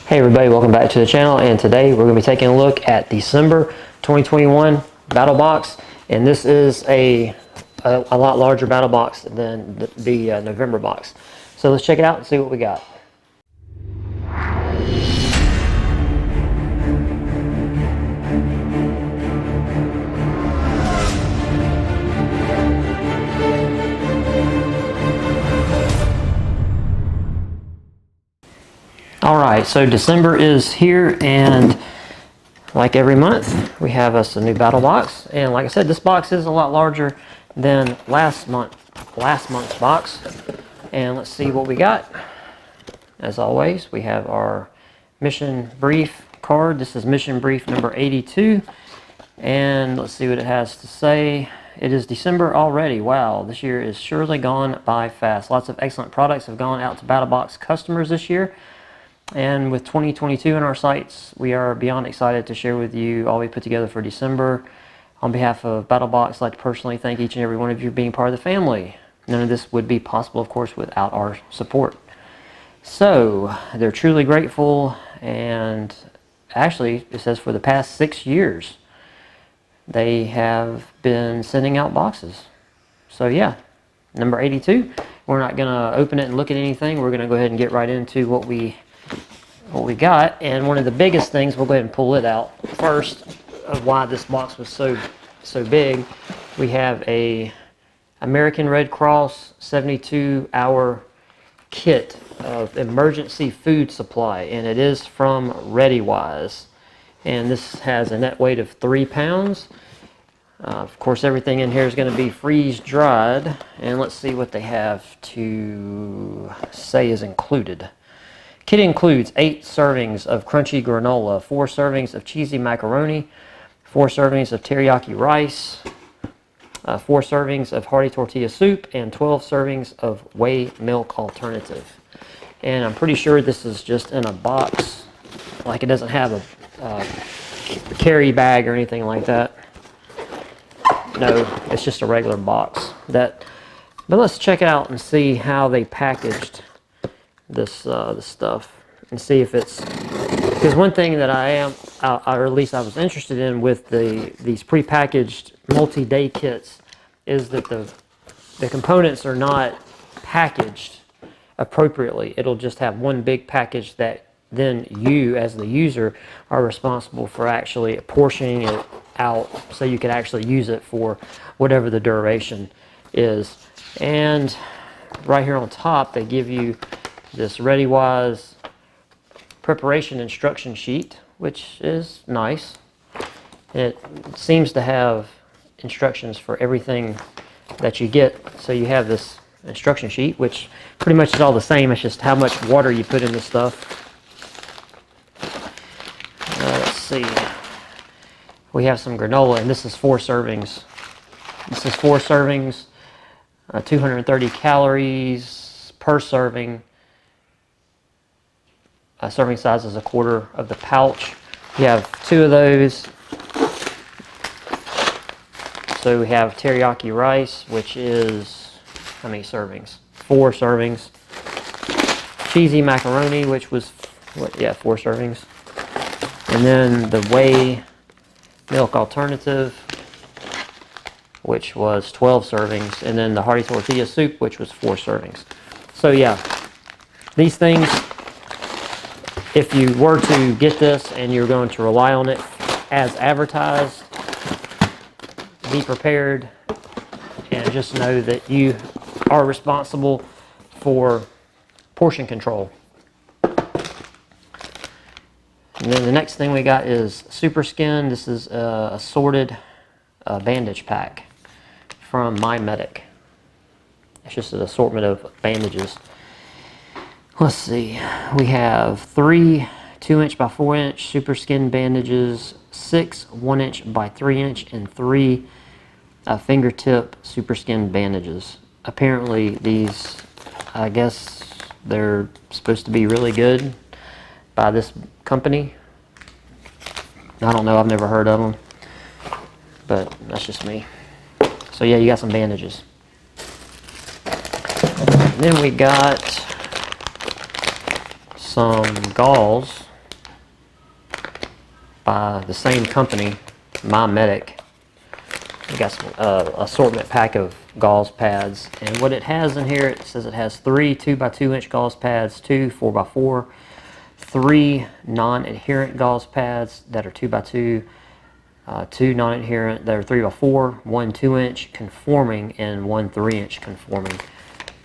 Hey everybody, welcome back to the channel, and today we're going to be taking a look at December 2021 Battlbox, and this is a lot larger Battlbox than the November box. So let's check it out and see what we got. Alright, so December is here, and like every month we have us a new battle box, and like I said, this box is a lot larger than last month's box. And let's see what we got. As always, we have our mission brief card. This is mission brief number 82, and let's see what it has to say. It is December already. Wow, this year is surely gone by fast. Lots of excellent products have gone out to BattleBox customers this year. And with 2022 in our sights, we are beyond excited to share with you all we put together for December. On behalf of BattleBox, I'd like to personally thank each and every one of you for being part of the family. None of this would be possible, of course, without our support. So, they're truly grateful, and actually, it says for the past 6 years, they have been sending out boxes. So yeah, number 82. We're not going to open it and look at anything. We're going to go ahead and get right into what we got. And one of the biggest things, we'll go ahead and pull it out first, of why this box was so big. We have a American Red Cross 72-hour kit of emergency food supply, and it is from ReadyWise, and this has a net weight of 3 pounds. Of course, everything in here is going to be freeze dried, and let's see what they have to say is included. Kit includes 8 servings of crunchy granola, 4 servings of cheesy macaroni, 4 servings of teriyaki rice, 4 servings of hearty tortilla soup, and 12 servings of whey milk alternative. And I'm pretty sure this is just in a box, like it doesn't have a carry bag or anything like that. No, it's just a regular box. But let's check it out and see how they packaged this stuff, and see if it's, because one thing that or at least I was interested in with these prepackaged multi-day kits is that the components are not packaged appropriately. It'll just have one big package that then you as the user are responsible for actually portioning it out so you can actually use it for whatever the duration is. And right here on top they give you this ReadyWise preparation instruction sheet, which is nice. It seems to have instructions for everything that you get. So you have this instruction sheet, which pretty much is all the same. It's just how much water you put in the stuff. Let's see. We have some granola, and this is 4 servings. This is 4 servings, 230 calories per serving. Serving size is 1/4 of the pouch. You have 2 of those. So we have teriyaki rice, which is, how many servings? 4 servings. Cheesy macaroni, which was, 4 servings. And then the whey milk alternative, which was 12 servings. And then the hearty tortilla soup, which was 4 servings. So yeah, these things, if you were to get this and you're going to rely on it as advertised, be prepared and just know that you are responsible for portion control. And then the next thing we got is Super Skin. This is a assorted bandage pack from My Medic. It's just an assortment of bandages. Let's see, we have 3 2-inch by 4-inch Super Skin bandages, 6 1-inch by 3-inch, and 3 fingertip Super Skin bandages. Apparently these, I guess they're supposed to be really good by this company. I don't know, I've never heard of them, but that's just me. So yeah, you got some bandages. And then we got some gauze by the same company, My Medic. We got some assortment pack of gauze pads, and what it has in here, it says it has 3 2x2-inch gauze pads, 2 4x4, 3 non-adherent gauze pads that are 2x2, 2 non-adherent that are 3x4, 1 2-inch conforming, and 1 3-inch conforming.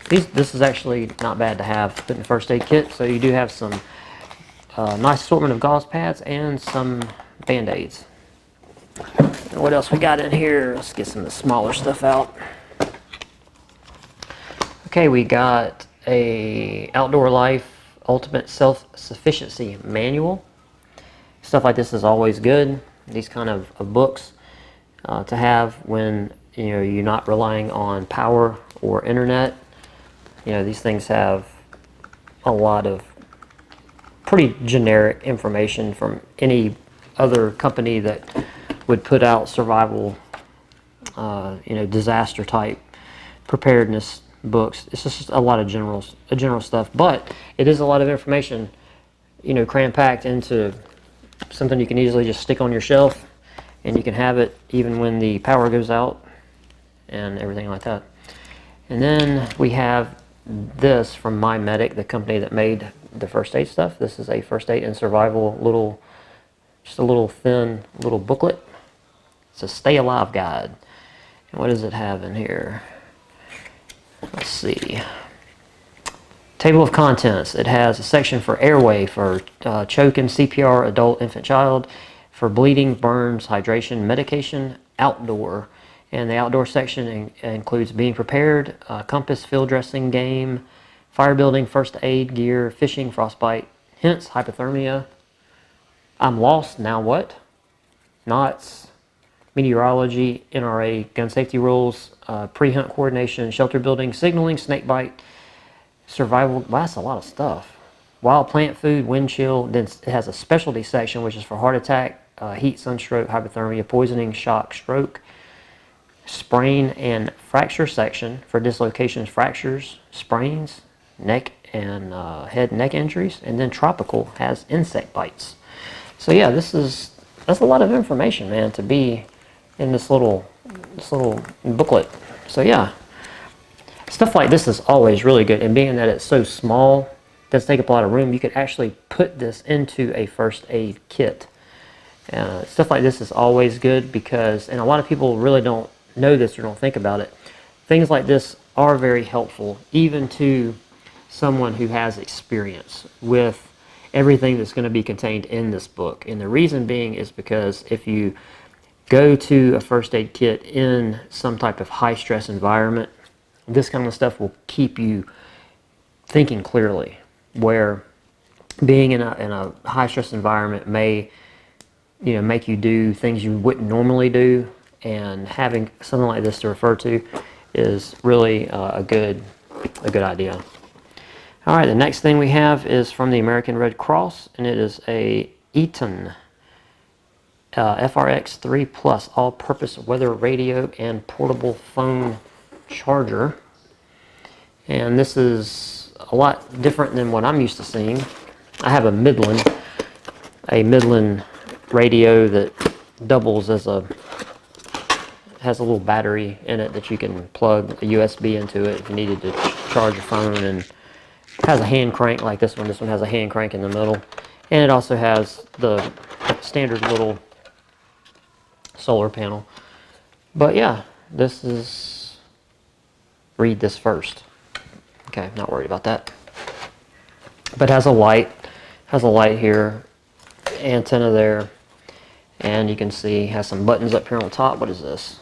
This is actually not bad to have put in the first aid kit. So you do have some nice assortment of gauze pads and some band-aids. What else we got in here? Let's get some of the smaller stuff out. Okay, we got a Outdoor Life Ultimate Self-Sufficiency Manual. Stuff like this is always good. These kind of books to have when you're not relying on power or internet. These things have a lot of pretty generic information from any other company that would put out survival, disaster type preparedness books. It's just a lot of general stuff, but it is a lot of information, cram packed into something you can easily just stick on your shelf, and you can have it even when the power goes out and everything like that. And then we have this from My Medic, the company that made the first aid stuff. This is a first aid and survival just a little thin little booklet. It's a stay alive guide. And what does it have in here? Let's see. Table of contents. It has a section for airway, for choking, CPR, adult, infant, child, for bleeding, burns, hydration, medication, outdoor. And the outdoor section includes being prepared, compass, field dressing, game, fire building, first aid gear, fishing, frostbite, hints, hypothermia. I'm lost, now what? Knots, meteorology, NRA, gun safety rules, pre-hunt coordination, shelter building, signaling, snake bite, survival. Well, that's a lot of stuff. Wild plant food, wind chill. Then it has a specialty section which is for heart attack, heat, sunstroke, hypothermia, poisoning, shock, stroke, sprain and fracture section for dislocations, fractures, sprains, neck and head and neck injuries. And then tropical has insect bites. So yeah, that's a lot of information, man, to be in this little booklet. So yeah, stuff like this is always really good, and being that it's so small, doesn't take up a lot of room, you could actually put this into a first aid kit. Stuff like this is always good because, and a lot of people really don't know this or don't think about it, things like this are very helpful even to someone who has experience with everything that's going to be contained in this book. And the reason being is because if you go to a first aid kit in some type of high stress environment, this kind of stuff will keep you thinking clearly, where being in a high stress environment may make you do things you wouldn't normally do, and having something like this to refer to is really a good idea. All right, the next thing we have is from the American Red Cross, and it is a Eaton FRX 3 Plus all-purpose weather radio and portable phone charger. And this is a lot different than what I'm used to seeing. I have a Midland radio that doubles as has a little battery in it that you can plug a USB into it if you needed to charge your phone, and has a hand crank like this one. This one has a hand crank in the middle, and it also has the standard little solar panel. But yeah, this is, read this first. Okay, not worried about that. But has a light here, antenna there, and you can see has some buttons up here on the top. What is this?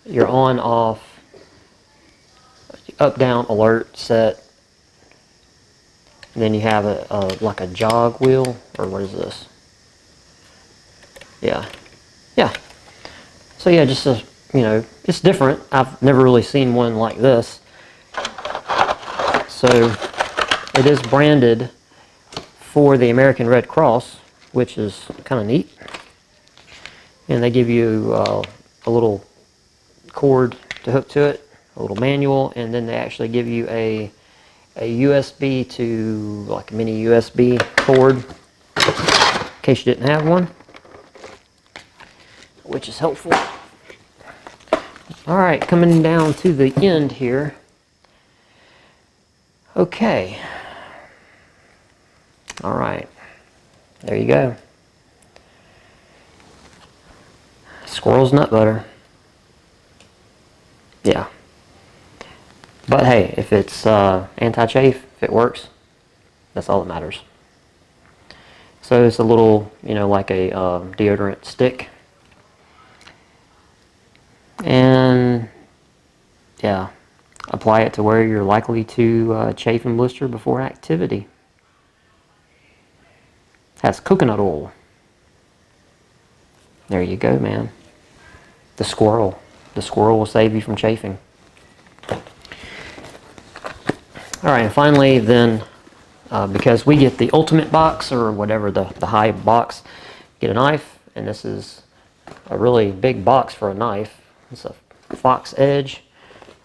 Your on, off, up, down, alert, set. And then you have like a jog wheel, or what is this? Yeah. So yeah, just it's different. I've never really seen one like this. So it is branded for the American Red Cross, which is kind of neat. And they give you a little cord to hook to it, a little manual, and then they actually give you a USB to, like a mini USB cord, in case you didn't have one. which is helpful. All right, coming down to the end here. Okay. All right, there you go. Squirrel's nut butter. Yeah. But hey, if it's anti-chafe, if it works, that's all that matters. So it's a little, you know, like a deodorant stick. And yeah, apply it to where you're likely to chafe and blister before activity. Has coconut oil. There you go, man. The squirrel will save you from chafing. All right, and finally then, because we get the ultimate box or whatever, the high box, get a knife, and this is a really big box for a knife. It's a Fox Edge.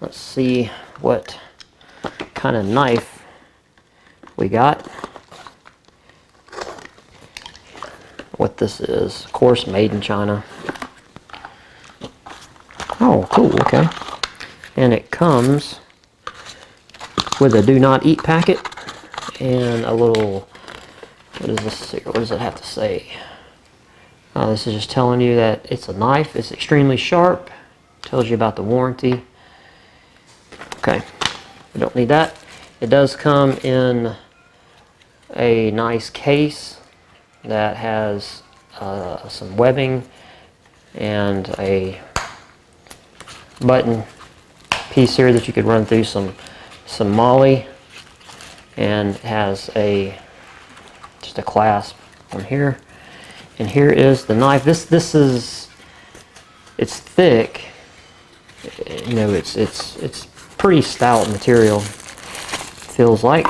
Let's see what kind of knife we got. What this is, of course, made in China. Oh, cool, okay. And it comes with a do not eat packet and a little, what is this, what does it have to say? This is just telling you that it's a knife, it's extremely sharp, tells you about the warranty. Okay, we don't need that. It does come in a nice case that has some webbing and a button piece here that you could run through some moly, and has just a clasp on here. And here is the knife. This is, it's thick. You know, it's pretty stout material, feels like.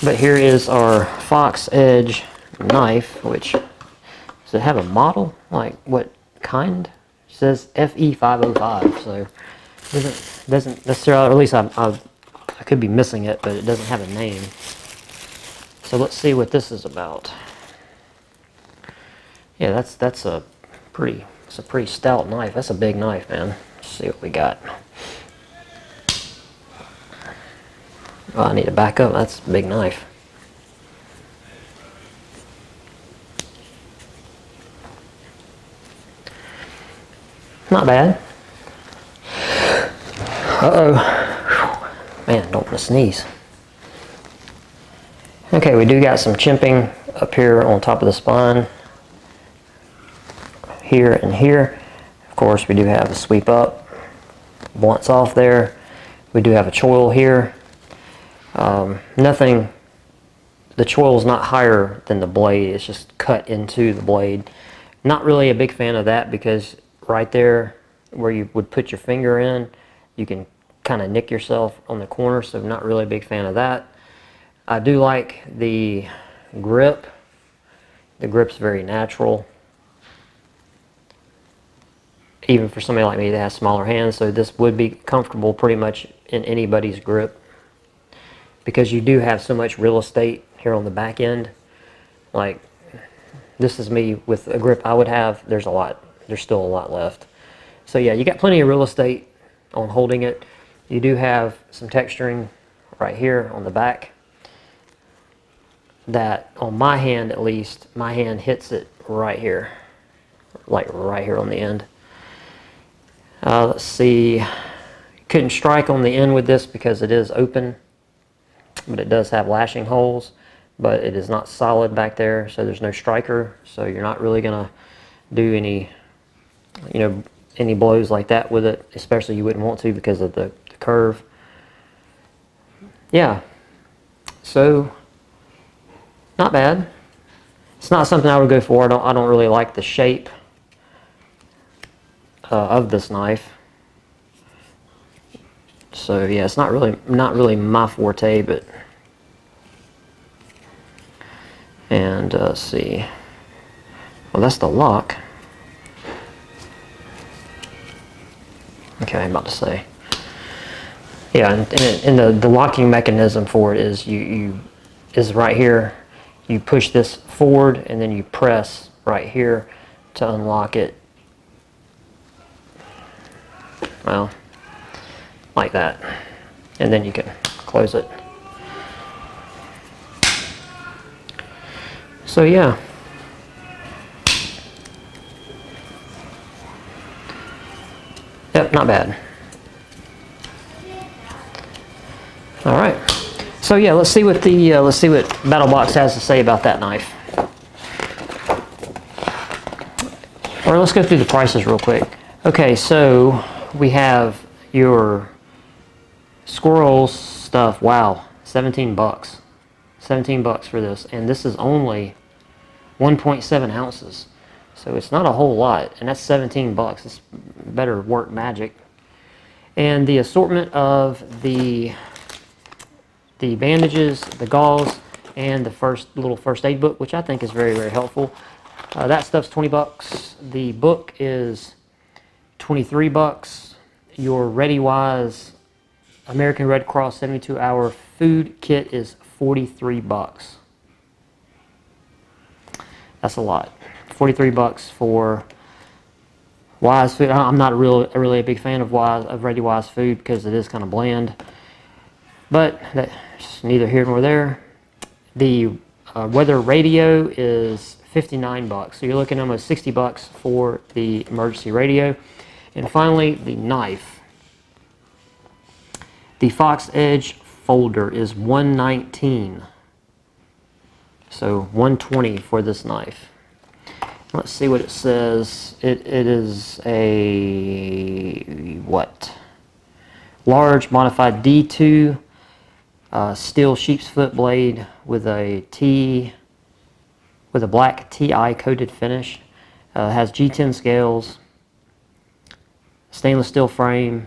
But here is our Fox Edge knife, which, does it have a model? Like what kind? It says FE505, so it doesn't necessarily, or at least I could be missing it, but it doesn't have a name. So let's see what this is about. Yeah, that's a pretty stout knife. That's a big knife, man. Let's see what we got. Oh, I need to back up. That's a big knife. Not bad. Uh-oh. Man, don't want to sneeze. Okay, we do got some chimping up here on top of the spine. Here and here. Of course, we do have a sweep up. Blunts off there. We do have a choil here. Nothing, the choil is not higher than the blade. It's just cut into the blade. Not really a big fan of that, because right there where you would put your finger in, you can kind of nick yourself on the corner, so not really a big fan of that. I do like the grip. The grip's very natural, even for somebody like me that has smaller hands, so this would be comfortable pretty much in anybody's grip, because you do have so much real estate here on the back end. Like, this is me with a grip I would have. There's still a lot left. So yeah, you got plenty of real estate on holding it. You do have some texturing right here on the back that, on my hand at least, my hand hits it right here, like right here on the end. Let's see, couldn't strike on the end with this because it is open, but it does have lashing holes, but it is not solid back there, so there's no striker, so you're not really gonna do any, you know, any blows like that with it, especially you wouldn't want to because of the curve. Yeah, so not bad. It's not something I would go for. I don't really like the shape of this knife. So yeah, it's not really my forte, but, and let's see. Well, that's the lock. Okay, I'm about to say. Yeah, and the locking mechanism for it is is right here. You push this forward and then you press right here to unlock it, well, like that. And then you can close it. So yeah. Yep, not bad. All right. So yeah, let's see what Battlbox has to say about that knife. Or let's go through the prices real quick. Okay, so we have your squirrel stuff. Wow, 17 bucks. 17 bucks for this, and this is only 1.7 ounces. So it's not a whole lot, and that's 17 bucks. It's better work magic. And the assortment of the bandages, the gauze, and the little first aid book, which I think is very, very helpful. That stuff's 20 bucks. The book is 23 bucks. Your ReadyWise American Red Cross 72-hour food kit is 43 bucks. That's a lot. 43 bucks for Wise food. I'm not really a big fan of ReadyWise food because it is kind of bland. But that's neither here nor there. The weather radio is 59 bucks. So you're looking at almost 60 bucks for the emergency radio. And finally, the knife. The Fox Edge folder is $119. So $120 for this knife. Let's see what it says. It is a what? Large modified D2 steel sheep's foot blade with a black TI coated finish. Has G10 scales, stainless steel frame.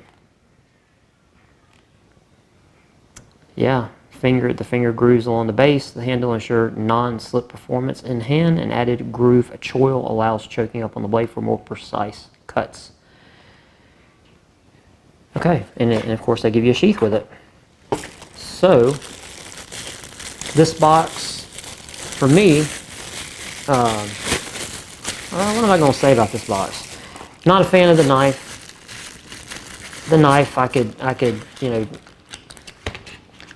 Yeah, the finger grooves along the base. The handle ensure non-slip performance in hand. An added groove choil allows choking up on the blade for more precise cuts. Okay, and of course they give you a sheath with it. So this box, for me, what am I going to say about this box? Not a fan of the knife. The knife, I could, you know,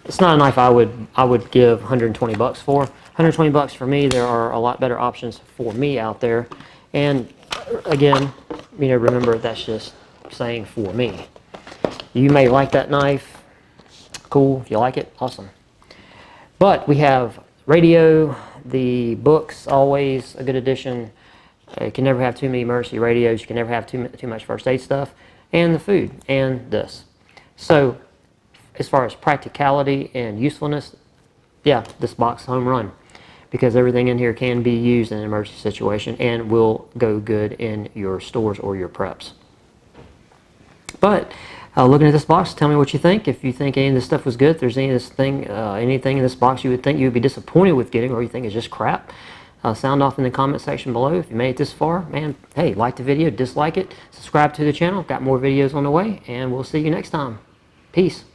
it's not a knife I would give 120 bucks for. 120 bucks for me. There are a lot better options for me out there. And again, you know, remember that's just saying for me. You may like that knife. Cool. If you like it, awesome. But we have radio, the books, always a good addition. You can never have too many emergency radios. You can never have too much first aid stuff. And the food, and this. So as far as practicality and usefulness, yeah, this box is home run, because everything in here can be used in an emergency situation and will go good in your stores or your preps. But looking at this box, tell me what you think. If you think any of this stuff was good, if there's anything in this box you would think you would be disappointed with getting, or you think is just crap, sound off in the comment section below. If you made it this far, man, hey, like the video, dislike it, subscribe to the channel. Got more videos on the way, and we'll see you next time. Peace.